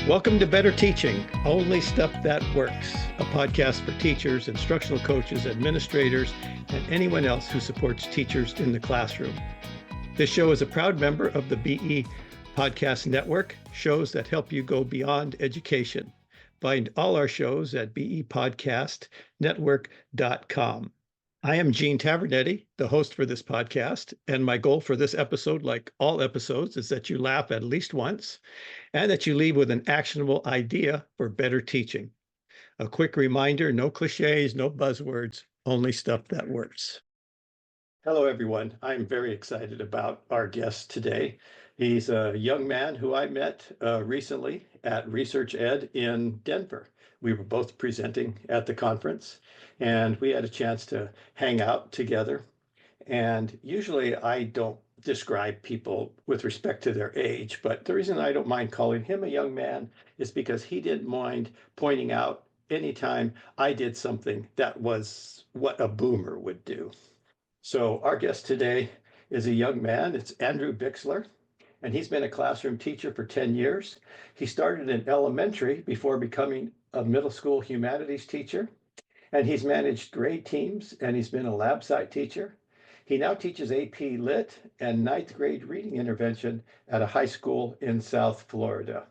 Welcome to Better Teaching, Only Stuff That Works, a podcast for teachers, instructional coaches, administrators, and anyone else who supports teachers in the classroom. This show is a proud member of the BE Podcast Network, shows that help you go beyond education. Find all our shows at bepodcastnetwork.com. I am Gene Tavernetti, the host for this podcast, and my goal for this episode, like all episodes, is that you laugh at least once and that you leave with an actionable idea for better teaching. A quick reminder, no cliches, no buzzwords, only stuff that works. Hello, everyone. I'm very excited about our guest today. He's a young man who I met recently at Research Ed in Denver. We were both presenting at the conference, and we had a chance to hang out together. And usually I don't describe people with respect to their age, but the reason I don't mind calling him a young man is because he didn't mind pointing out anytime I did something that was what a boomer would do. So our guest today is a young man. It's Andrew Bixler, and he's been a classroom teacher for 10 years. He started in elementary before becoming a middle school humanities teacher, and he's managed grade teams, and he's been a lab site teacher. He now teaches AP Lit and ninth grade reading intervention at a high school in South Florida.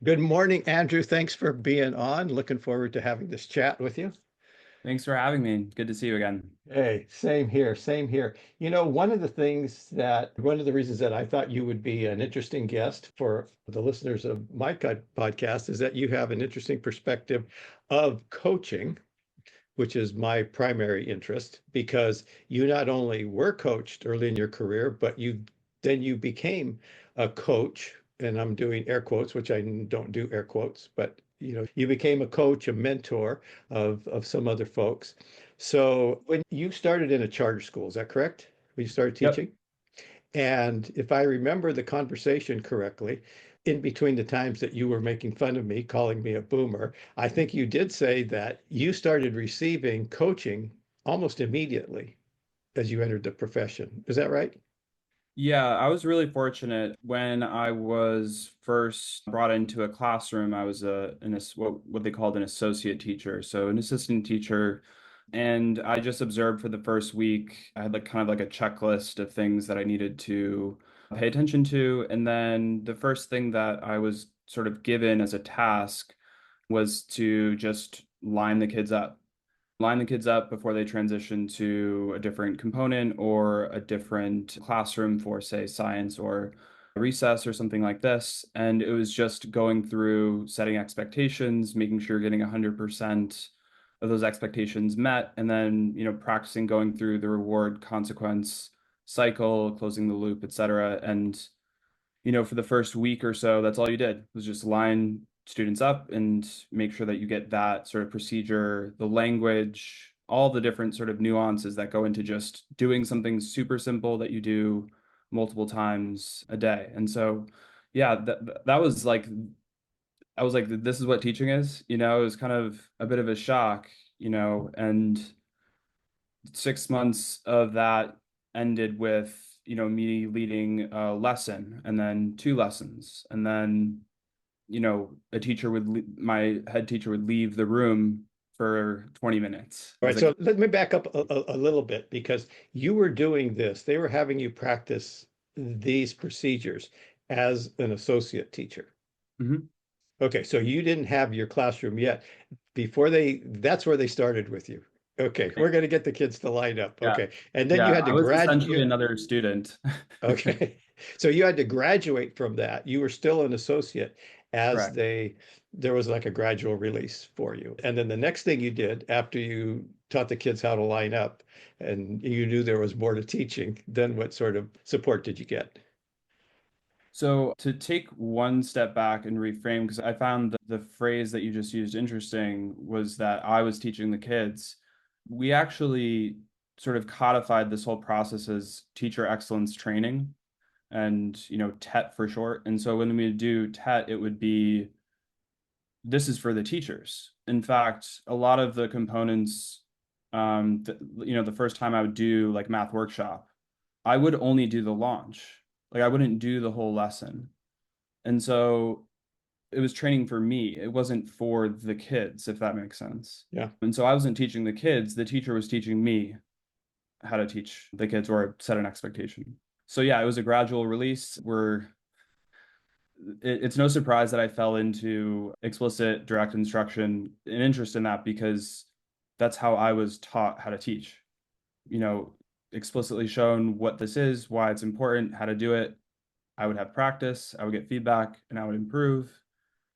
Good morning, Andrew. Thanks for being on. Looking forward to having this chat with you. Thanks for having me. Good to see you again. Hey, same here, same here. One of the reasons that I thought you would be an interesting guest for the listeners of my podcast is that you have an interesting perspective of coaching, which is my primary interest, because you not only were coached early in your career, but you became a coach, and I'm doing air quotes, which I don't do air quotes, but you became a coach, a mentor of some other folks. So when you started in a charter school, is that correct? When you started Yep. teaching? And if I remember the conversation correctly, in between the times that you were making fun of me, calling me a boomer, I think you did say that you started receiving coaching almost immediately as you entered the profession. Is that right? Yeah, I was really fortunate when I was first brought into a classroom. I was what they called an associate teacher, so an assistant teacher, and I just observed for the first week. I had like kind of like a checklist of things that I needed to pay attention to, and then the first thing that I was sort of given as a task was to just line the kids up before they transition to a different component or a different classroom for, say, science or recess or something like this. And it was just going through setting expectations, making sure you're getting 100% of those expectations met, and then, practicing going through the reward consequence cycle, closing the loop, etc. And, for the first week or so, that's all you did was just line students up and make sure that you get that sort of procedure, the language, all the different sort of nuances that go into just doing something super simple that you do multiple times a day. And so, yeah, that was like, I was like, this is what teaching is, it was kind of a bit of a shock, and 6 months of that ended with, me leading a lesson and then two lessons. And then my head teacher would leave the room for 20 minutes. All right, so let me back up a little bit because you were doing this. They were having you practice these procedures as an associate teacher. Mhm. Okay, so you didn't have your classroom yet. That's where they started with you. Okay, we're going to get the kids to line up. Yeah. Okay, and then you Yeah, had to I was essentially graduate. another student. Okay, so you had to graduate from that. You were still an associate as Correct. there was like a gradual release for you. And then the next thing you did after you taught the kids how to line up and you knew there was more to teaching, then what sort of support did you get? So to take one step back and reframe, because I found the phrase that you just used interesting was that I was teaching the kids. We actually sort of codified this whole process as teacher excellence training and, TET for short. And so when we do TET, it would be this is for the teachers. In fact, a lot of the components, the first time I would do like math workshop, I would only do the launch. Like I wouldn't do the whole lesson. And so it was training for me. It wasn't for the kids, if that makes sense. Yeah. And so I wasn't teaching the kids, the teacher was teaching me how to teach the kids or set an expectation. So yeah, it was a gradual release where it's no surprise that I fell into explicit direct instruction, an interest in that because that's how I was taught how to teach. You know, explicitly shown what this is, why it's important, how to do it. I would have practice, I would get feedback, and I would improve.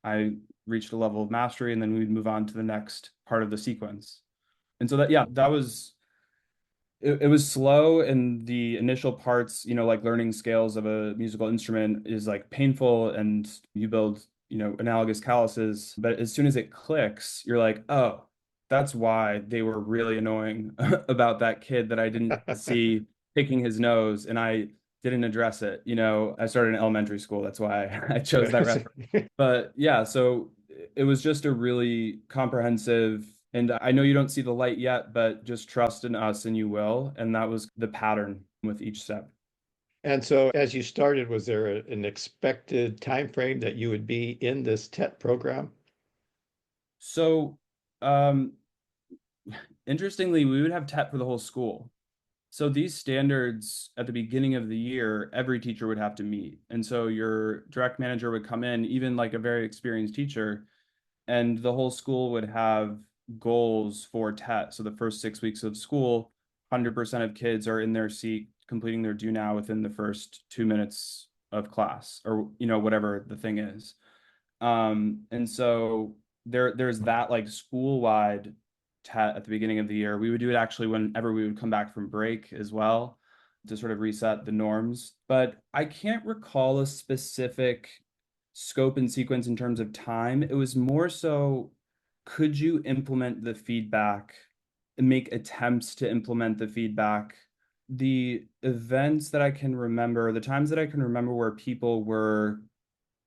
I reached a level of mastery, and then we'd move on to the next part of the sequence. And so that, yeah, that was it was slow in the initial parts, like learning scales of a musical instrument is like painful and you build, analogous calluses. But as soon as it clicks, you're like, oh, that's why they were really annoying about that kid that I didn't see picking his nose and I didn't address it. I started in elementary school. That's why I chose that reference. But yeah, so it was just a really comprehensive, and I know you don't see the light yet, but just trust in us and you will. And that was the pattern with each step. And so as you started, was there an expected time frame that you would be in this TET program? So, interestingly, we would have TEP for the whole school. So these standards at the beginning of the year, every teacher would have to meet. And so your direct manager would come in, even like a very experienced teacher, and the whole school would have goals for TET. So the first 6 weeks of school, 100% of kids are in their seat completing their do now within the first 2 minutes of class, or whatever the thing is. And so there's that like school-wide TET at the beginning of the year. We would do it actually whenever we would come back from break as well to sort of reset the norms. But I can't recall a specific scope and sequence in terms of time. It was more so, could you implement the feedback and make attempts to implement the feedback? The events that I can remember, the times that I can remember where people were,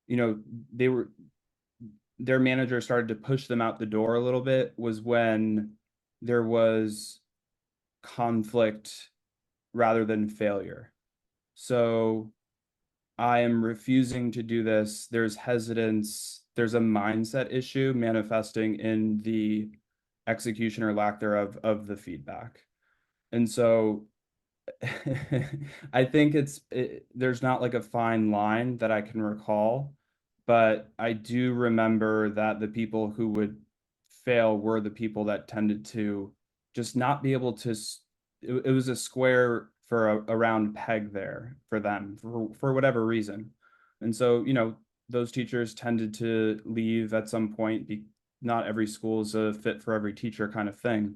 you know, they were their manager started to push them out the door a little bit was when there was conflict rather than failure. So I am refusing to do this. There's hesitance. There's a mindset issue manifesting in the execution or lack thereof of the feedback. And so I think there's not like a fine line that I can recall, but I do remember that the people who would fail were the people that tended to just not be able to. It was a square for a round peg there for them for whatever reason. And so, those teachers tended to leave at some point. Not every school is a fit for every teacher kind of thing.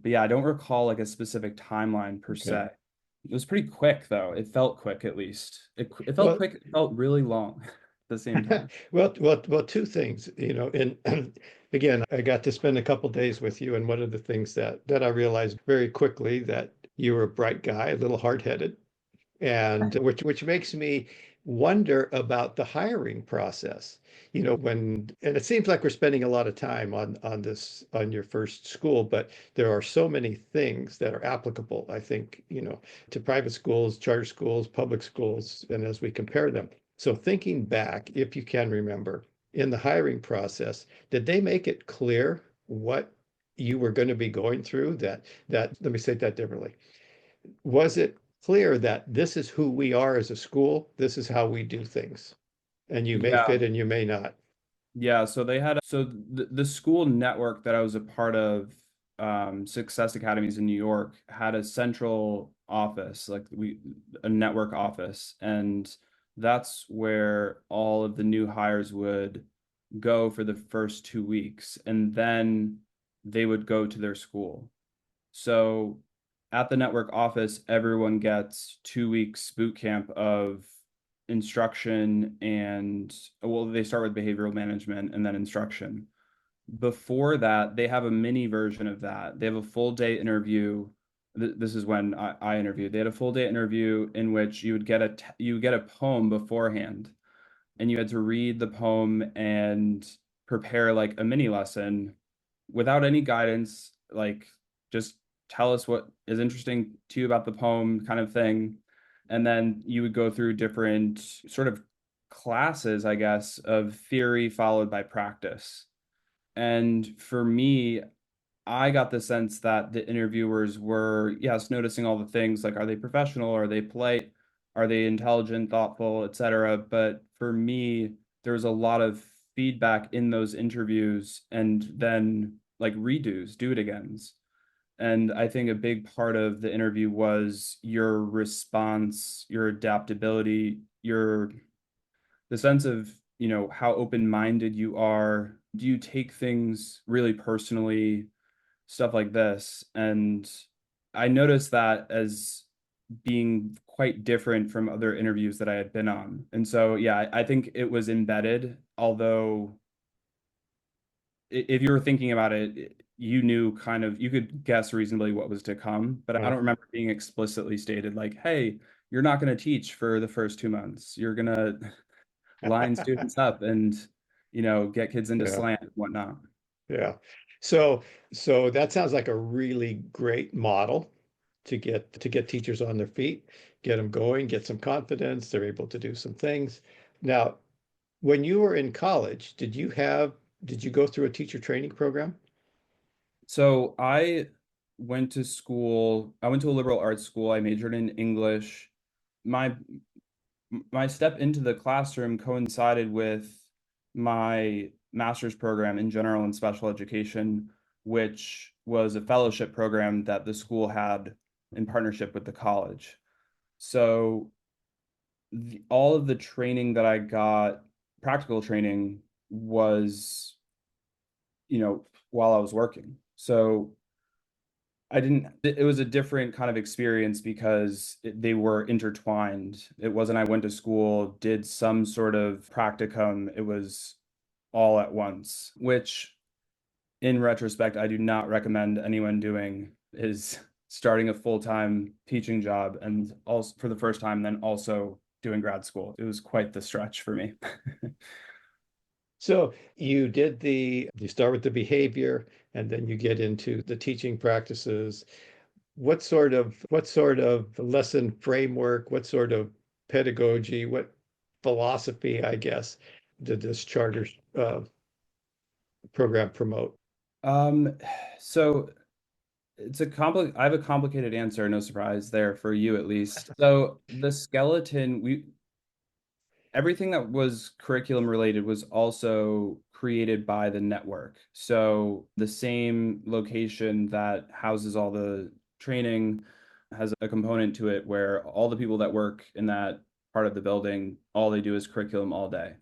But yeah, I don't recall like a specific timeline per Okay. se. It was pretty quick though. It felt quick at least. It felt Well, quick. It felt really long at the same time. well, two things, and again, I got to spend a couple days with you, and one of the things that I realized very quickly that you were a bright guy, a little hard-headed, and which makes me wonder about the hiring process. And it seems like we're spending a lot of time on this on your first school, but there are so many things that are applicable, I think, to private schools, charter schools, public schools, and as we compare them. So thinking back, if you can remember, in the hiring process, did they make it clear what you were going to be going through? That let me say that differently. Was it clear that this is who we are as a school? This is how we do things, and you may Yeah. fit and you may not. Yeah, so the school network that I was a part of, Success Academies in New York, had a central office, like a network office, and that's where all of the new hires would go for the first 2 weeks, and then they would go to their school. So at the network office, everyone gets 2 weeks boot camp of instruction and, well, they start with behavioral management and then instruction. Before that, they have a mini version of that. They have a full day interview. This is when I interviewed. They had a full day interview in which you would get a poem beforehand, and you had to read the poem and prepare like a mini lesson without any guidance, like just tell us what is interesting to you about the poem kind of thing. And then you would go through different sort of classes, I guess, of theory followed by practice. And for me, I got the sense that the interviewers were, yes, noticing all the things like, are they professional? Are they polite? Are they intelligent, thoughtful, etc.? But for me, there was a lot of feedback in those interviews and then like redos, do it agains. And I think a big part of the interview was your response, your adaptability, your the sense of, how open-minded you are. Do you take things really personally? Stuff like this. And I noticed that as being quite different from other interviews that I had been on. And so, yeah, I think it was embedded, although if you were thinking about it, you knew kind of, you could guess reasonably what was to come, but I Right. don't remember being explicitly stated like, hey, you're not going to teach for the first 2 months. You're going to line students up and, get kids into Yeah. slant and whatnot. Yeah. So so that sounds like a really great model to get teachers on their feet, get them going, get some confidence, they're able to do some things. Now, when you were in college, did you go through a teacher training program? So I went to a liberal arts school. I majored in English. My my step into the classroom coincided with my master's program in general and special education, which was a fellowship program that the school had in partnership with the college. So all of the training that I got, practical training, was, while I was working. So I didn't, it was a different kind of experience because they were intertwined. It wasn't I went to school, did some sort of practicum. It was all at once, which in retrospect, I do not recommend anyone doing is starting a full-time teaching job and also for the first time, then also doing grad school. It was quite the stretch for me. So you start with the behavior and then you get into the teaching practices. What sort of lesson framework, what sort of pedagogy, what philosophy, I guess, did this charter program promote? Um, so I have a complicated answer, no surprise there for you at least. So the skeleton, everything that was curriculum related was also created by the network. So the same location that houses all the training has a component to it where all the people that work in that part of the building, all they do is curriculum all day.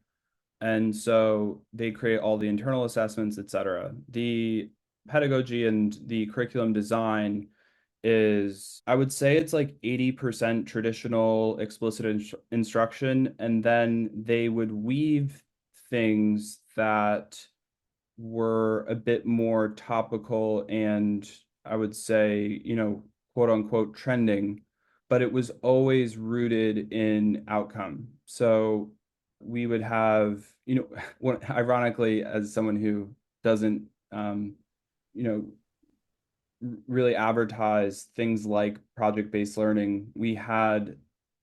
And so they create all the internal assessments, et cetera. The pedagogy and the curriculum design is, I would say it's like 80% traditional explicit instruction, and then they would weave things that were a bit more topical and I would say, quote unquote trending, but it was always rooted in outcome. So we would have, ironically, as someone who doesn't, you know, really advertise things like project-based learning, we had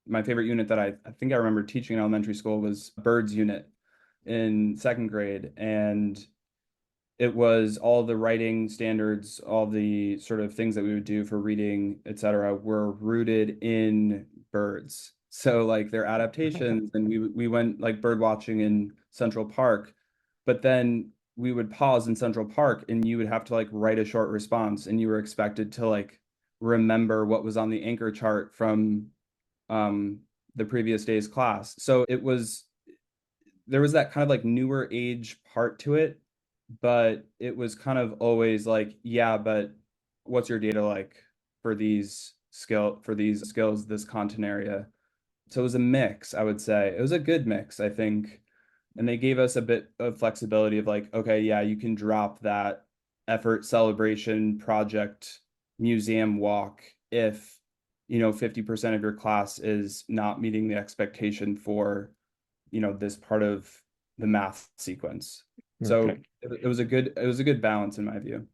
my favorite unit that I think I remember teaching in elementary school was birds unit in second grade. And it was all the writing standards, all the sort of things that we would do for reading, et cetera, were rooted in birds. So like their adaptations, and we went like bird watching in Central Park, but then we would pause in Central Park and you would have to like write a short response and you were expected to like remember what was on the anchor chart from um the previous day's class. So there was that kind of like newer age part to it, but it was kind of always like, yeah, but what's your data like for these skills, this content area? So it was a mix, I would say. It was a good mix, I think. And they gave us a bit of flexibility of like, okay, yeah, you can drop that effort, celebration, project, museum walk if, 50% of your class is not meeting the expectation for, this part of the math sequence. So Okay. it was a good balance in my view.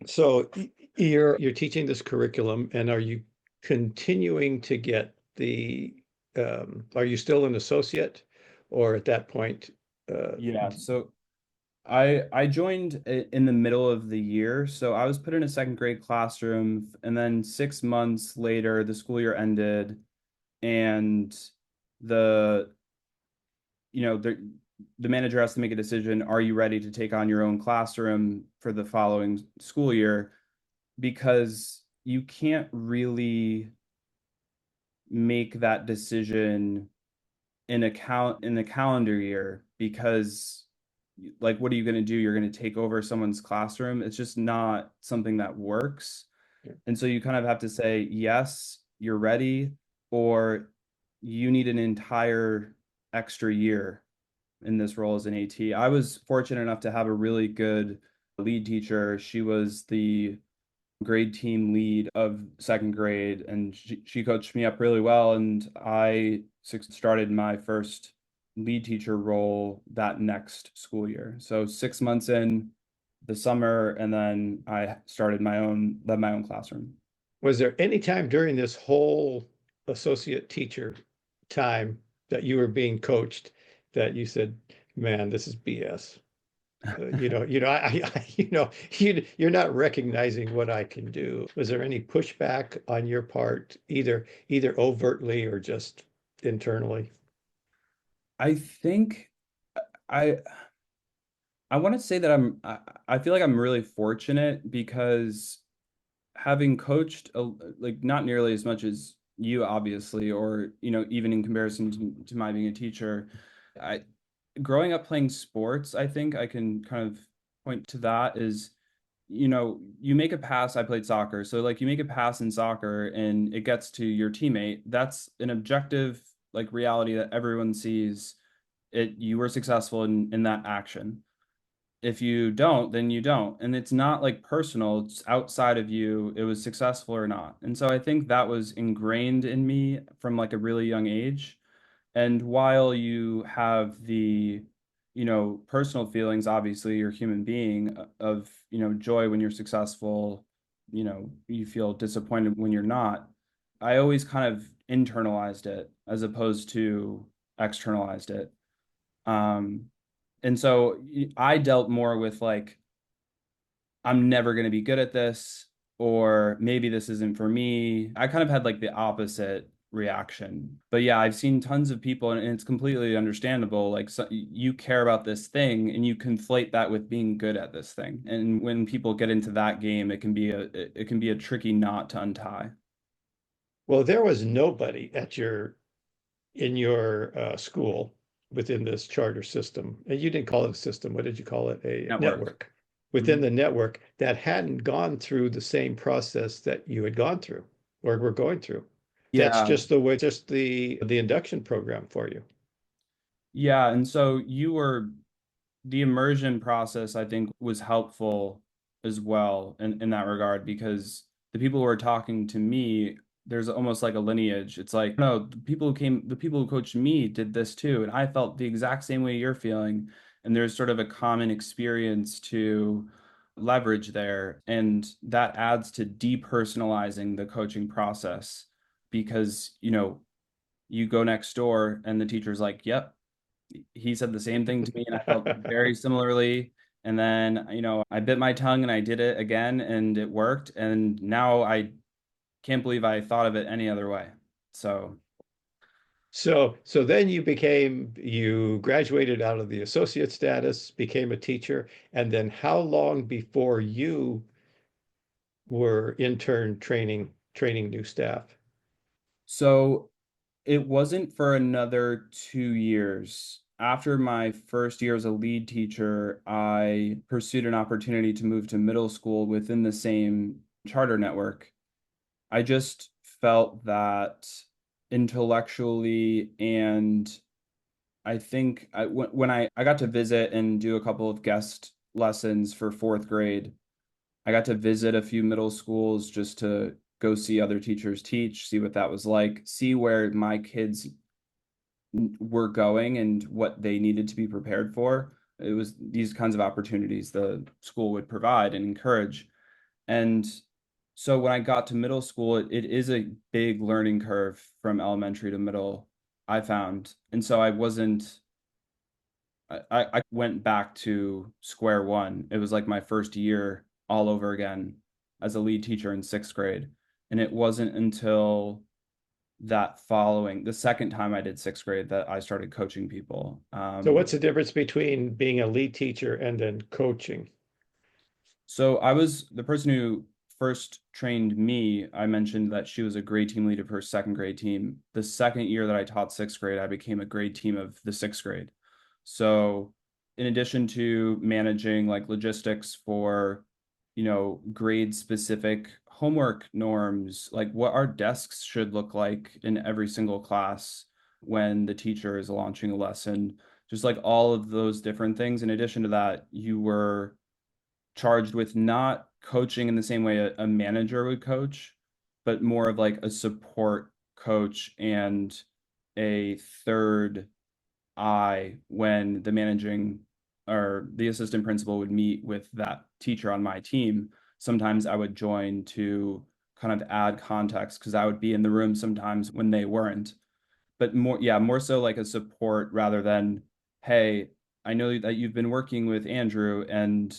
So you're teaching this curriculum, and are you continuing to get are you still an associate, or at that point? Yeah, so I joined in the middle of the year. So I was put in a second grade classroom, and then 6 months later, the school year ended, and the the manager has to make a decision. Are you ready to take on your own classroom for the following school year? Because you can't really make that decision in the calendar year, because like what are you going to do? You're going to take over someone's classroom. It's just not something that works. And so you kind of have to say, yes, you're ready, or you need an entire extra year in this role as an AT. I was fortunate enough to have a really good lead teacher. She was the grade team lead of second grade, and she coached me up really well. And I started my first lead teacher role that next school year. So 6 months in the summer, and then I led my own classroom. Was there any time during this whole associate teacher time that you were being coached that you said, "Man, this is BS"? You're not recognizing what I can do. Was there any pushback on your part, either overtly or just internally? I think I I want to say that I feel like I'm really fortunate, because having coached like not nearly as much as you obviously, or even in comparison to my being a teacher, I growing up playing sports, I think I can kind of point to that is, you make a pass. I played soccer, so like you make a pass in soccer and it gets to your teammate. That's an objective like reality that everyone sees. You were successful in that action. If you don't, then you don't. And it's not like personal, it's outside of you, it was successful or not. And so I think that was ingrained in me from like a really young age. And while you have the, personal feelings, obviously you're a human being, of, joy when you're successful, you feel disappointed when you're not. I always kind of internalized it as opposed to externalized it. Um, and so I dealt more with like, I'm never going to be good at this, or maybe this isn't for me. I kind of had like the opposite reaction. But yeah, I've seen tons of people, and it's completely understandable. Like, so, you care about this thing and you conflate that with being good at this thing. And when people get into that game, it can be a tricky knot to untie. Well, there was nobody in your school within this charter system, and you didn't call it a system. What did you call it? A Network. network within Mhm. the network that hadn't gone through the same process that you had gone through or were going through. That's Yeah. just the way, just the induction program for you. Yeah. And so the immersion process, I think, was helpful as well in that regard, because the people who are talking to me, there's almost like a lineage. It's like, no, the people who coached me did this too. And I felt the exact same way you're feeling. And there's sort of a common experience to leverage there. And that adds to depersonalizing the coaching process, because, you go next door and the teacher's like, yep, he said the same thing to me and I felt very similarly. And then, I bit my tongue and I did it again and it worked. And now I can't believe I thought of it any other way. So, So then you graduated out of the associate status, became a teacher, and then how long before you were intern training new staff? so it wasn't for another 2 years. After my first year as a lead teacher, I pursued an opportunity to move to middle school within the same charter network. I just felt that intellectually, and I think when I got to visit and do a couple of guest lessons for fourth grade, I got to visit a few middle schools just to go see other teachers teach, see what that was like, see where my kids were going and what they needed to be prepared for. It was these kinds of opportunities the school would provide and encourage. And so when I got to middle school, it is a big learning curve from elementary to middle, I found. And so I wasn't I went back to square one. It was like my first year all over again as a lead teacher in sixth grade. And it wasn't until the second time I did sixth grade that I started coaching people. So what's the difference between being a lead teacher and then coaching? So I was the person who first trained me. I mentioned that she was a grade team leader for her second grade team. The second year that I taught sixth grade, I became a grade team of the sixth grade. So in addition to managing like logistics for, grade specific homework norms, like what our desks should look like in every single class when the teacher is launching a lesson, just like all of those different things. In addition to that, you were charged with not coaching in the same way a manager would coach, but more of like a support coach and a third eye when the managing or the assistant principal would meet with that teacher on my team. Sometimes I would join to kind of add context because I would be in the room sometimes when they weren't. But more, yeah, more so like a support rather than, hey, I know that you've been working with Andrew and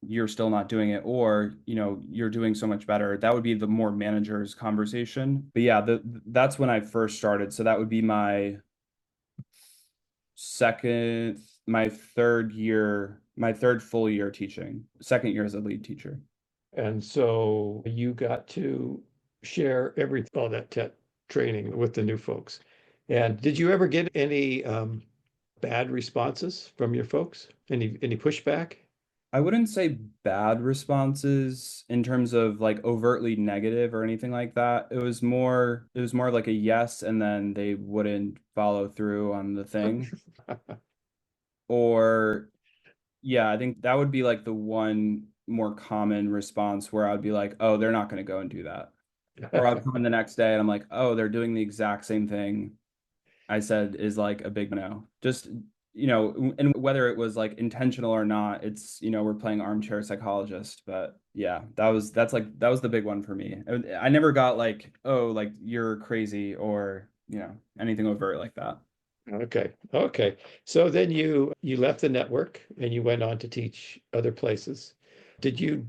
you're still not doing it, or you're doing so much better. That would be the more manager's conversation. But yeah, that's when I first started. So that would be second my third full year teaching, second year as a lead teacher. And so you got to share all that training with the new folks. And did you ever get any bad responses from your folks? Any pushback? I wouldn't say bad responses in terms of like overtly negative or anything like that. It was more like a yes, and then they wouldn't follow through on the thing. Or yeah, I think that would be like the one more common response where I'd be like, oh, they're not going to go and do that. Or I'd come in the next day and I'm like, oh, they're doing the exact same thing I said is like a big no. Just, and whether it was like intentional or not, it's, we're playing armchair psychologist. But yeah, that was the big one for me. I never got like, oh, like you're crazy or, anything overt like that. Okay. Okay. So then you left the network and you went on to teach other places. Did you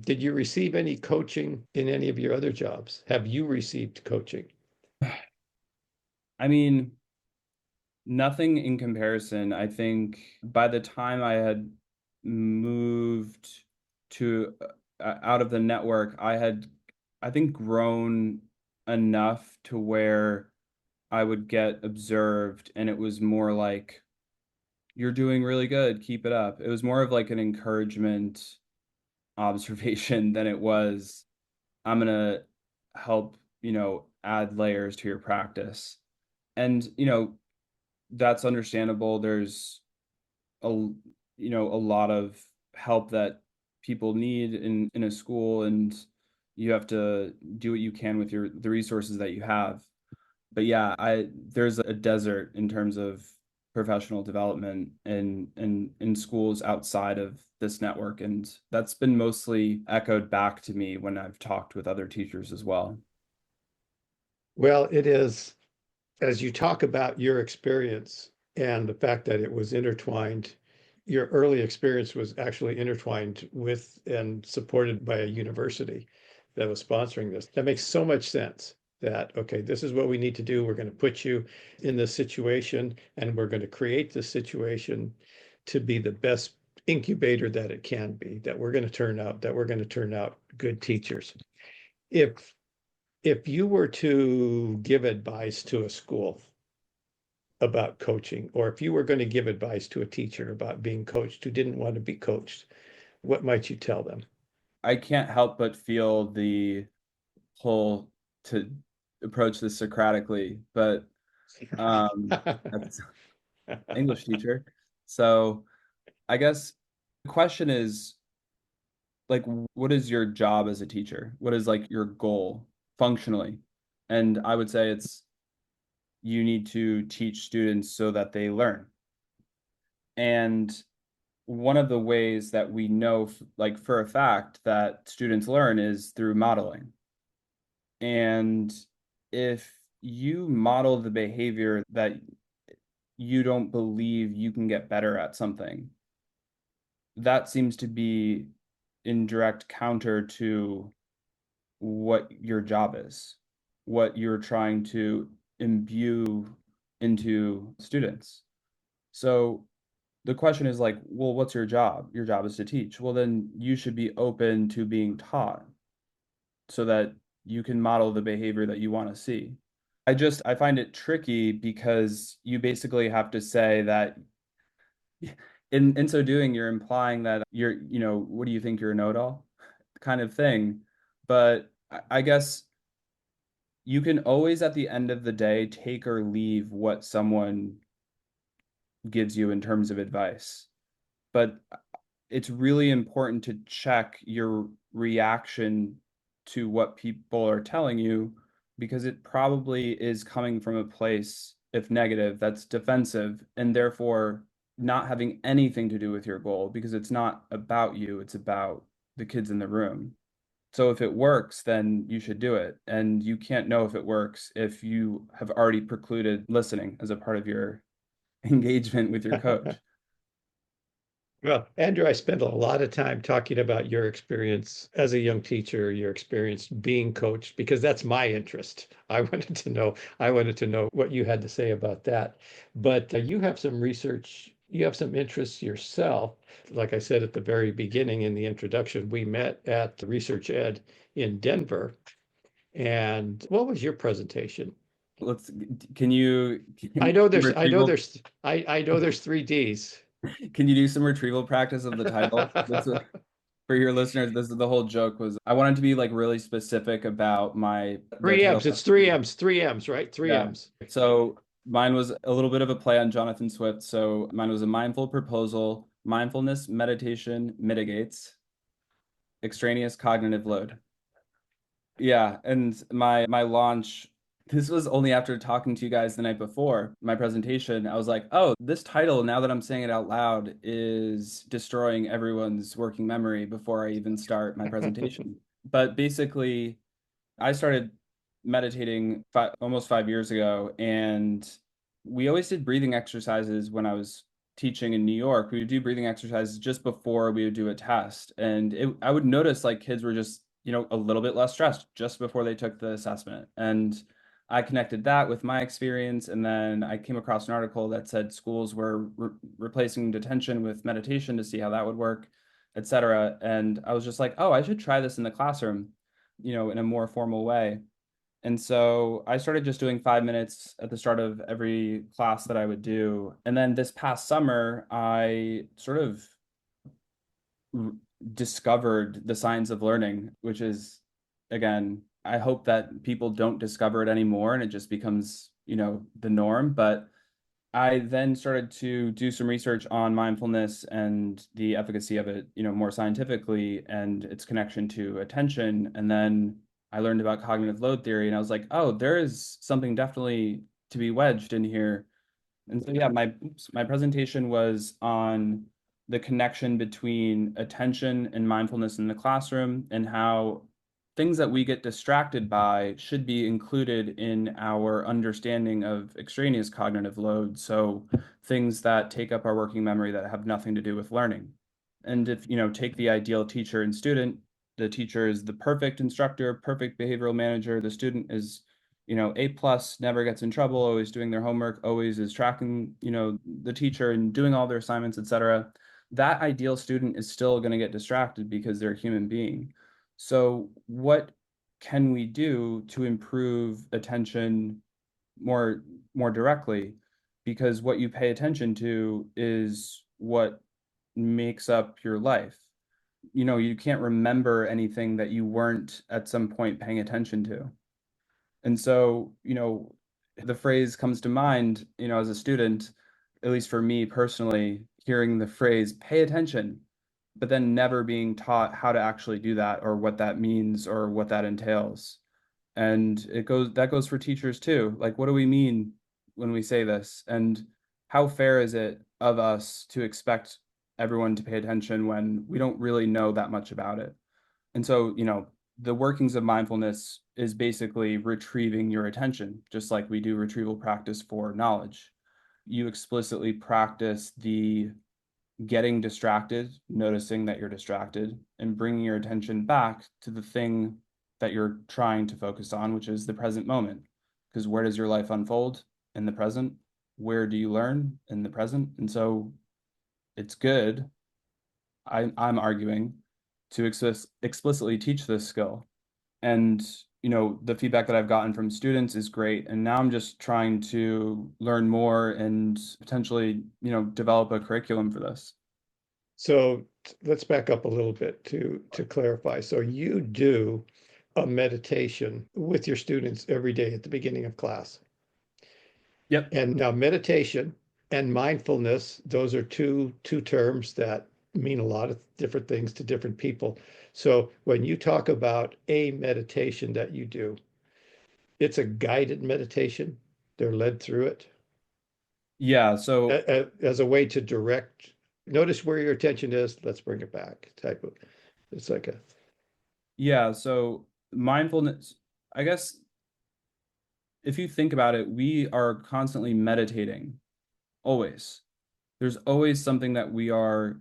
did you receive any coaching in any of your other jobs? Have you received coaching? I mean, nothing in comparison. I think by the time I had moved to out of the network, I think, grown enough to where I would get observed, and it was more like, you're doing really good, keep it up. It was more of like an encouragement observation than it was, I'm gonna help, add layers to your practice. And, that's understandable. There's a a lot of help that people need in a school, and you have to do what you can with the resources that you have. But yeah, I there's a desert in terms of professional development in schools outside of this network, and that's been mostly echoed back to me when I've talked with other teachers as well. Well, it is, as you talk about your experience and the fact that it was intertwined, your early experience was actually intertwined with and supported by a university that was sponsoring this. That makes so much sense that, okay, this is what we need to do. We're going to put you in this situation and we're going to create this situation to be the best incubator that it can be, that we're going to turn out good teachers. If you were to give advice to a school about coaching, or if you were going to give advice to a teacher about being coached who didn't want to be coached, what might you tell them? I can't help but feel the pull to approach this Socratically, but that's English teacher. So I guess the question is like, what is your job as a teacher? What is like your goal functionally? And I would say it's you need to teach students so that they learn. And one of the ways that we know, like for a fact, that students learn is through modeling. And if you model the behavior that you don't believe you can get better at something. That seems to be in direct counter to what your job is, what you're trying to imbue into students. So the question is like, well, what's your job? Your job is to teach. Well, then you should be open to being taught so that you can model the behavior that you want to see. I find it tricky because you basically have to say that in so doing, you're implying that what do you think you're a know-it-all kind of thing. But I guess you can always at the end of the day take or leave what someone gives you in terms of advice. But it's really important to check your reaction to what people are telling you because it probably is coming from a place, if negative, that's defensive and therefore not having anything to do with your goal because it's not about you, it's about the kids in the room. So if it works, then you should do it. And you can't know if it works if you have already precluded listening as a part of your engagement with your coach. Well, Andrew, I spent a lot of time talking about your experience as a young teacher, your experience being coached, because that's my interest. I wanted to know what you had to say about that. But you have some research, you have some interests yourself. Like I said at the very beginning in the introduction, we met at Research Ed in Denver. And what was your presentation? Let's can you I can know you there's, I know retrieval there's, I know there's three Ds. can you do some retrieval practice of the title? For your listeners, this is the whole joke was I wanted to be like really specific about the Three title. M's. It's three M's. Three M's, right? Three Yeah. M's. So mine was a little bit of a play on Jonathan Swift. So mine was a mindful proposal. Mindfulness meditation mitigates extraneous cognitive load. Yeah, and my launch, this was only after talking to you guys the night before my presentation. I was like, oh, this title, now that I'm saying it out loud, is destroying everyone's working memory before I even start my presentation. But basically, I started meditating almost 5 years ago, and we always did breathing exercises when I was teaching in New York. We would do breathing exercises just before we would do a test, and I would notice like kids were just a little bit less stressed just before they took the assessment, and I connected that with my experience, and then I came across an article that said schools were replacing detention with meditation to see how that would work, etc. And I was just like, oh, I should try this in the classroom, in a more formal way. And so I started just doing 5 minutes at the start of every class that I would do. And then this past summer, I sort of discovered the science of learning, which is, again, I hope that people don't discover it anymore and it just becomes, the norm. But I then started to do some research on mindfulness and the efficacy of it, more scientifically and its connection to attention. And then I learned about cognitive load theory and I was like, oh, there is something definitely to be wedged in here. And so, yeah, my presentation was on the connection between attention and mindfulness in the classroom and how things that we get distracted by should be included in our understanding of extraneous cognitive load. So things that take up our working memory that have nothing to do with learning. And if, take the ideal teacher and student, the teacher is the perfect instructor, perfect behavioral manager. The student is, A plus, never gets in trouble, always doing their homework, always is tracking, the teacher and doing all their assignments, etc. That ideal student is still going to get distracted because they're a human being. So what can we do to improve attention more directly? Because what you pay attention to is what makes up your life. You can't remember anything that you weren't at some point paying attention to. And so, the phrase comes to mind, as a student, at least for me personally, hearing the phrase pay attention, but then never being taught how to actually do that or what that means or what that entails. And that goes for teachers too. Like, what do we mean when we say this? And how fair is it of us to expect everyone to pay attention when we don't really know that much about it? And so, the workings of mindfulness is basically retrieving your attention, just like we do retrieval practice for knowledge. you explicitly practice the getting distracted, noticing that you're distracted, and bringing your attention back to the thing that you're trying to focus on, which is the present moment. Because where does your life unfold? In the present. Where do you learn? In the present. And so it's good, I'm arguing, to explicitly teach this skill. And the feedback that I've gotten from students is great, and now I'm just trying to learn more and potentially develop a curriculum for this. So let's back up a little bit to clarify. So you do a meditation with your students every day at the beginning of class. Yep. And now meditation and mindfulness, those are two terms that mean a lot of different things to different people. So when you talk about a meditation that you do, it's a guided meditation. They're led through it Yeah, so as a way to direct, notice where your attention is, let's bring it back type of, it's like a, yeah, so mindfulness, I guess if you think about it, we are constantly meditating, always. There's always something that we are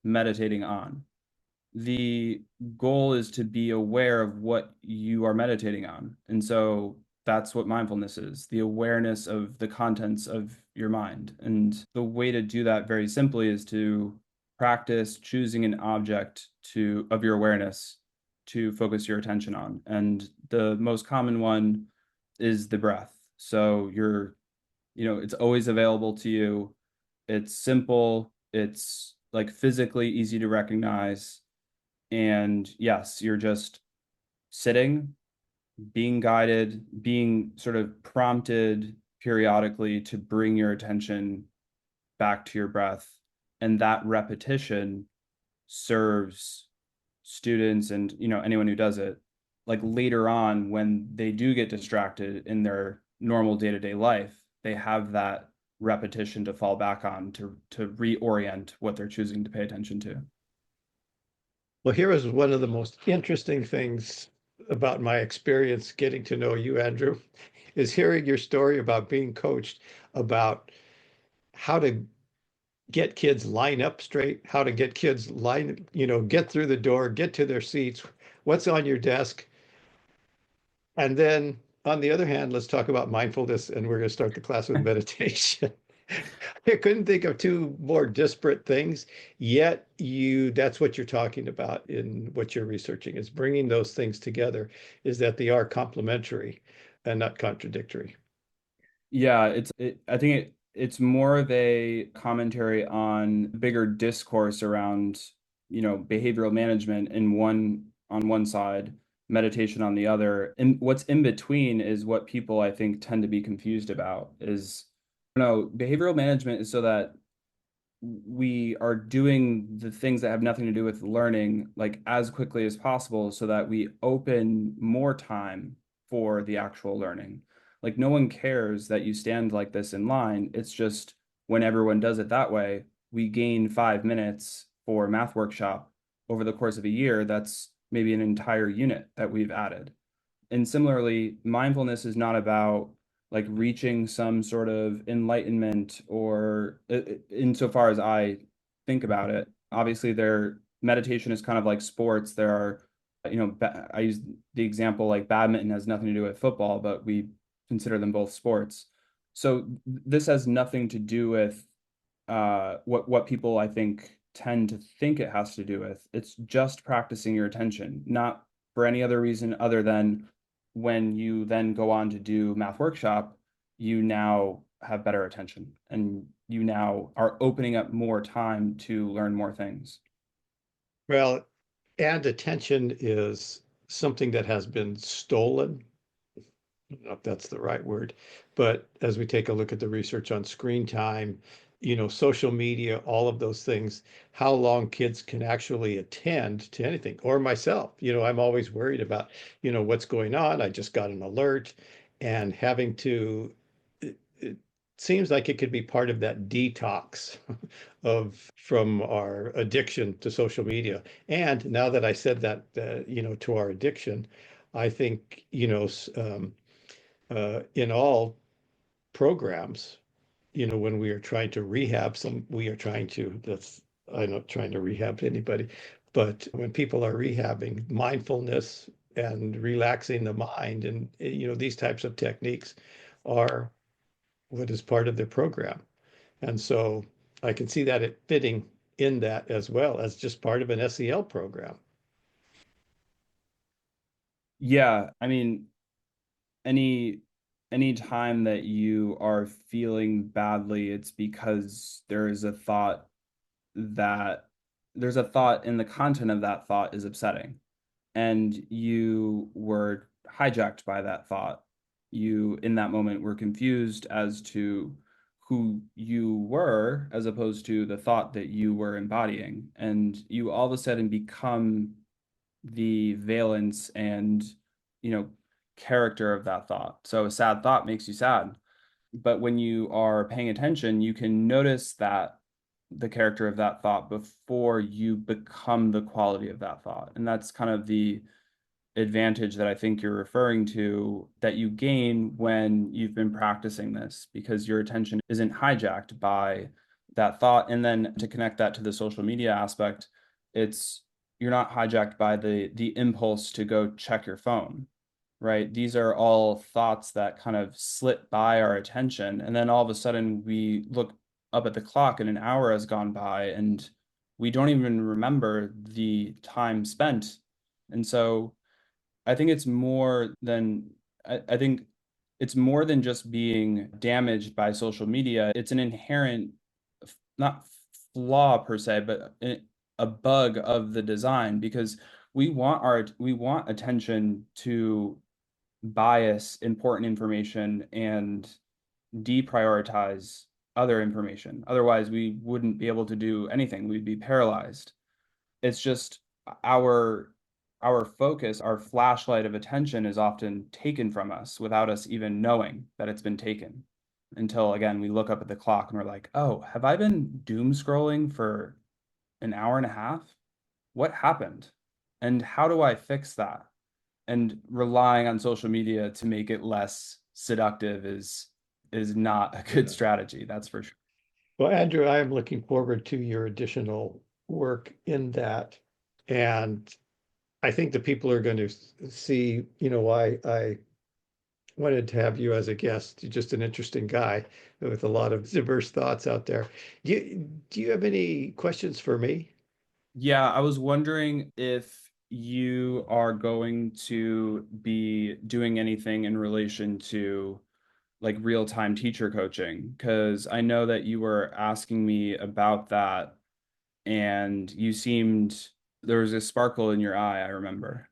meditating on. The goal is to be aware of what you are meditating on. And so that's what mindfulness is, the awareness of the contents of your mind. And the way to do that very simply is to practice choosing an object of your awareness to focus your attention on. And the most common one is the breath. So it's always available to you. It's simple, it's like physically easy to recognize. And yes, you're just sitting, being guided, being sort of prompted periodically to bring your attention back to your breath. And that repetition serves students and anyone who does it, like later on when they do get distracted in their normal day-to-day life, they have that repetition to fall back on to reorient what they're choosing to pay attention to. well, here is one of the most interesting things about my experience getting to know you, Andrew, is hearing your story about being coached, about how to get kids line up straight, how to get kids get through the door, get to their seats, what's on your desk. And then on the other hand, let's talk about mindfulness, and we're going to start the class with meditation. I couldn't think of two more disparate things, yet that's what you're talking about in what you're researching, is bringing those things together, is that they are complementary and not contradictory. Yeah, I think it's more of a commentary on bigger discourse around, behavioral management on one side, meditation on the other. And what's in between is what people I think tend to be confused about is, behavioral management is so that we are doing the things that have nothing to do with learning like as quickly as possible so that we open more time for the actual learning. Like no one cares that you stand like this in line. It's just when everyone does it that way, we gain 5 minutes for math workshop over the course of a year. That's maybe an entire unit that we've added. And similarly, mindfulness is not about like reaching some sort of enlightenment or insofar as I think about it. Obviously, meditation is kind of like sports. There are, I use the example like badminton has nothing to do with football, but we consider them both sports. So this has nothing to do with what people I think tend to think it has to do with. It's just practicing your attention, not for any other reason other than when you then go on to do math workshop, you now have better attention and you now are opening up more time to learn more things. Well, and attention is something that has been stolen. I don't know if that's the right word, but as we take a look at the research on screen time, social media, all of those things, how long kids can actually attend to anything, or myself, I'm always worried about, what's going on. I just got an alert, and having to, it seems like it could be part of that detox from our addiction to social media. And now that I said that, to our addiction, I think, in all programs, when we are trying to rehab some, we are trying to, that's, I'm not trying to rehab anybody, but when people are rehabbing mindfulness and relaxing the mind and, these types of techniques are what is part of their program. And so I can see that it fitting in that as well as just part of an SEL program. Yeah, I mean, any any time that you are feeling badly, it's because that there's a thought and the content of that thought is upsetting. And you were hijacked by that thought. You, in that moment, were confused as to who you were as opposed to the thought that you were embodying. And you all of a sudden become the valence and, you know, character of that thought. So a sad thought makes you sad. But when you are paying attention, you can notice that the character of that thought before you become the quality of that thought. And that's kind of the advantage that I think you're referring to that you gain when you've been practicing this because your attention isn't hijacked by that thought. And then to connect that to the social media aspect, it's you're not hijacked by the impulse to go check your phone, right? These are all thoughts that kind of slip by our attention. And then all of a sudden we look up at the clock and an hour has gone by and we don't even remember the time spent. And so I think it's more than I think it's more than just being damaged by social media. It's an inherent, not flaw per se, but a bug of the design because we want attention to bias important information and deprioritize other information. Otherwise, we wouldn't be able to do anything. We'd be paralyzed. It's just our our focus, our flashlight of attention is often taken from us without us even knowing that it's been taken. Until again, we look up at the clock and we're like, oh, have I been doom scrolling for an hour and a half? What happened? And how do I fix that? And relying on social media to make it less seductive is not a good Yeah. strategy, that's for sure. Well, Andrew, I am looking forward to your additional work in that. And I think the people are going to see, why I wanted to have you as a guest. You're just an interesting guy with a lot of diverse thoughts out there. Do you have any questions for me? Yeah, I was wondering if you are going to be doing anything in relation to like real-time teacher coaching, because I know that you were asking me about that and you seemed there was a sparkle in your eye, I remember.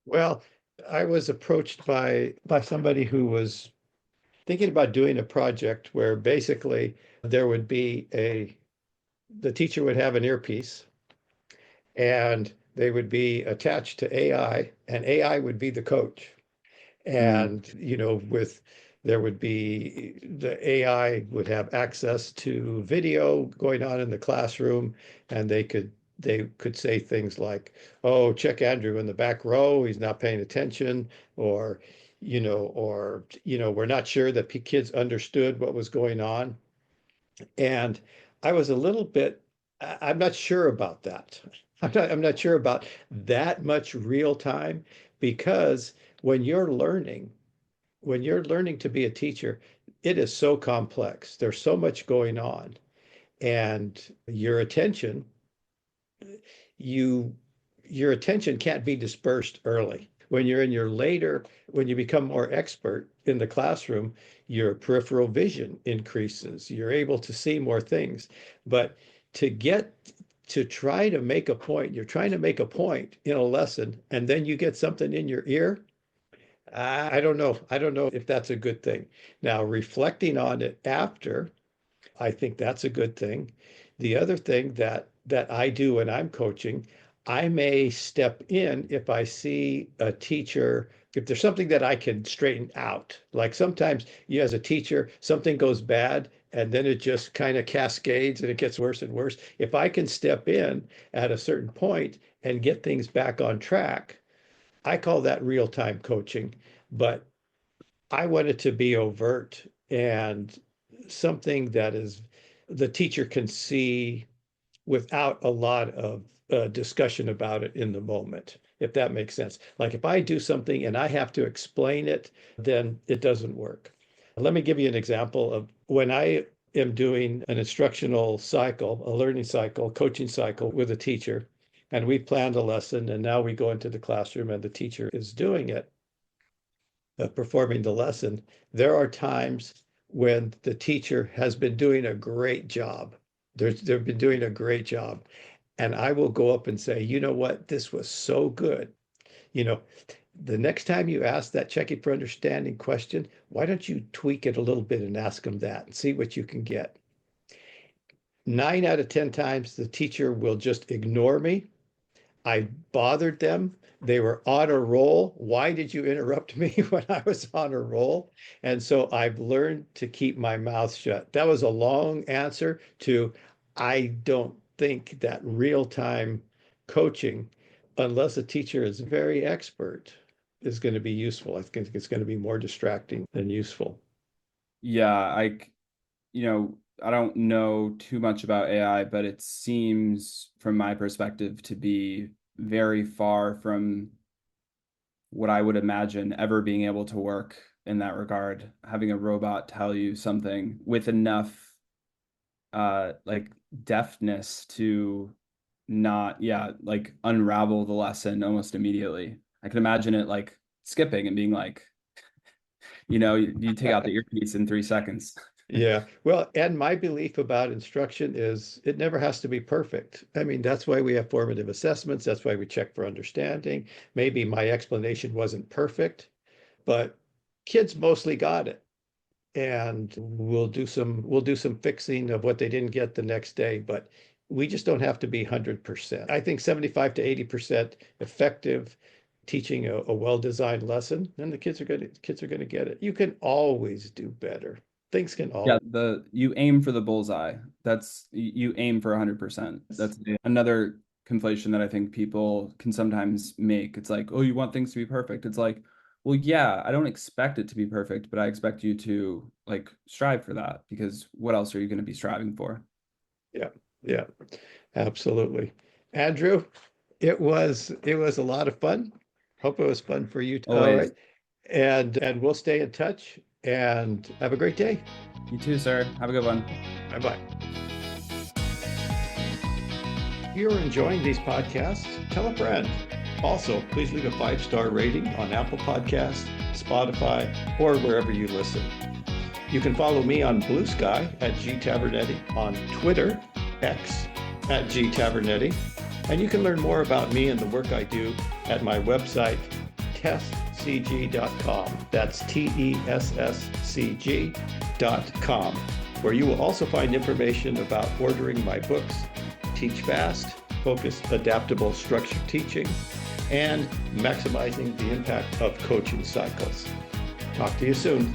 Well, I was approached by somebody who was thinking about doing a project where basically there would be the teacher would have an earpiece and they would be attached to AI and AI would be the coach. Mm, And, with there would be the AI would have access to video going on in the classroom and they could say things like, oh, check Andrew in the back row, he's not paying attention, or, we're not sure that kids understood what was going on. And I was a little bit, I'm not sure about that. I'm not sure about that much real time because when you're learning, when you're learning to be a teacher, it is so complex. There's so much going on, and you your attention can't be dispersed early. When you're in your later, when you become more expert in the classroom, your peripheral vision increases. You're able to see more things. But to get to try to make a point, you're trying to make a point in a lesson, and then you get something in your ear. I don't know. I don't know if that's a good thing. Now, reflecting on it after, I think that's a good thing. The other thing that I do when I'm coaching, I may step in if I see a teacher, if there's something that I can straighten out. Like sometimes you as a teacher, something goes bad and then it just kind of cascades and it gets worse and worse. If I can step in at a certain point and get things back on track, I call that real-time coaching. But I want it to be overt and something that is the teacher can see without a lot of discussion about it in the moment, if that makes sense. Like if I do something and I have to explain it, then it doesn't work. Let me give you an example of when I am doing an instructional cycle, a learning cycle, coaching cycle with a teacher, and we've planned a lesson, and now we go into the classroom and the teacher is doing it, performing the lesson. There are times when the teacher has been doing a great job. They've been doing a great job. And I will go up and say, you know what, this was so good. You know, the next time you ask that checking for understanding question, why don't you tweak it a little bit and ask them that and see what you can get? 9 out of 10 times, the teacher will just ignore me. I bothered them. They were on a roll. Why did you interrupt me when I was on a roll? And so I've learned to keep my mouth shut. That was a long answer to I don't think that real-time coaching, unless a teacher is very expert, is going to be useful. I think it's going to be more distracting than useful. Yeah, I don't know too much about AI, but it seems from my perspective to be very far from what I would imagine ever being able to work in that regard. Having a robot tell you something with enough like deftness to not, like unravel the lesson almost immediately. I can imagine it like skipping and being like, you take out the earpiece in 3 seconds. Yeah. Well, and my belief about instruction is it never has to be perfect. I mean, that's why we have formative assessments. That's why we check for understanding. Maybe my explanation wasn't perfect, but kids mostly got it. And we'll do some fixing of what they didn't get the next day, but we just don't have to be 100%. I think 75 to 80% effective teaching a well-designed lesson, and the kids are going to get it. You can always do better. Things can Yeah, all. you aim for the bullseye. You aim for 100%. That's another conflation that I think people can sometimes make. It's like, oh, you want things to be perfect. It's like, well, yeah, I don't expect it to be perfect, but I expect you to like strive for that, because what else are you going to be striving for? Yeah, yeah, absolutely. Andrew, it was a lot of fun. Hope it was fun for you. All Always. right. And we'll stay in touch and have a great day. You too, sir. Have a good one. Bye-bye. If you're enjoying these podcasts, tell a friend. Also, please leave a 5-star rating on Apple Podcasts, Spotify, or wherever you listen. You can follow me on Blue Sky at gtavernetti, on Twitter, X, at gtavernetti, and you can learn more about me and the work I do at my website, tesscg.com. That's TESSCG.com, where you will also find information about ordering my books, Teach Fast, Focused Adaptable Structured Teaching, and maximizing the impact of coaching cycles. Talk to you soon.